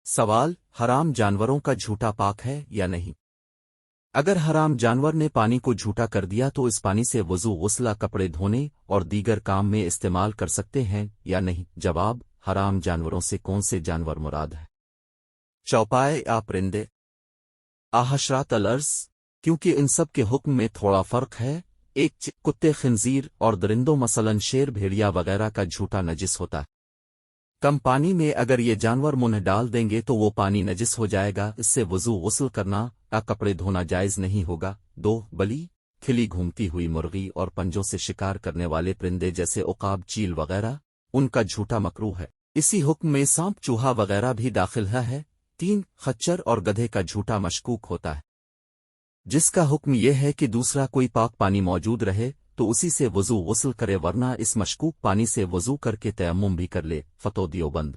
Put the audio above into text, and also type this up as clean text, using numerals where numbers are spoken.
سوال: حرام جانوروں کا جھوٹا پاک ہے یا نہیں؟ اگر حرام جانور نے پانی کو جھوٹا کر دیا تو اس پانی سے وضو، غسلہ، کپڑے دھونے اور دیگر کام میں استعمال کر سکتے ہیں یا نہیں؟ جواب: حرام جانوروں سے کون سے جانور مراد ہے؟ چوپائے یا پرندے؟ حشرات الارض، کیونکہ ان سب کے حکم میں تھوڑا فرق ہے۔ ایک کتے، خنزیر اور درندوں مثلاً شیر، بھیڑیا وغیرہ کا جھوٹا نجس ہوتا ہے۔ کم پانی میں اگر یہ جانور منہ ڈال دیں گے تو وہ پانی نجس ہو جائے گا، اس سے وضو، غسل کرنا یا کپڑے دھونا جائز نہیں ہوگا۔ دو بلی، کھلی گھومتی ہوئی مرغی اور پنجوں سے شکار کرنے والے پرندے جیسے عقاب، چیل وغیرہ، ان کا جھوٹا مکروہ ہے۔ اسی حکم میں سانپ، چوہا وغیرہ بھی داخل ہے۔ تین خچر اور گدھے کا جھوٹا مشکوک ہوتا ہے، جس کا حکم یہ ہے کہ دوسرا کوئی پاک پانی موجود رہے تو اسی سے وضو، غسل کرے، ورنہ اس مشکوک پانی سے وضو کر کے تیمم بھی کر لے۔ فتویٰ دیوبند۔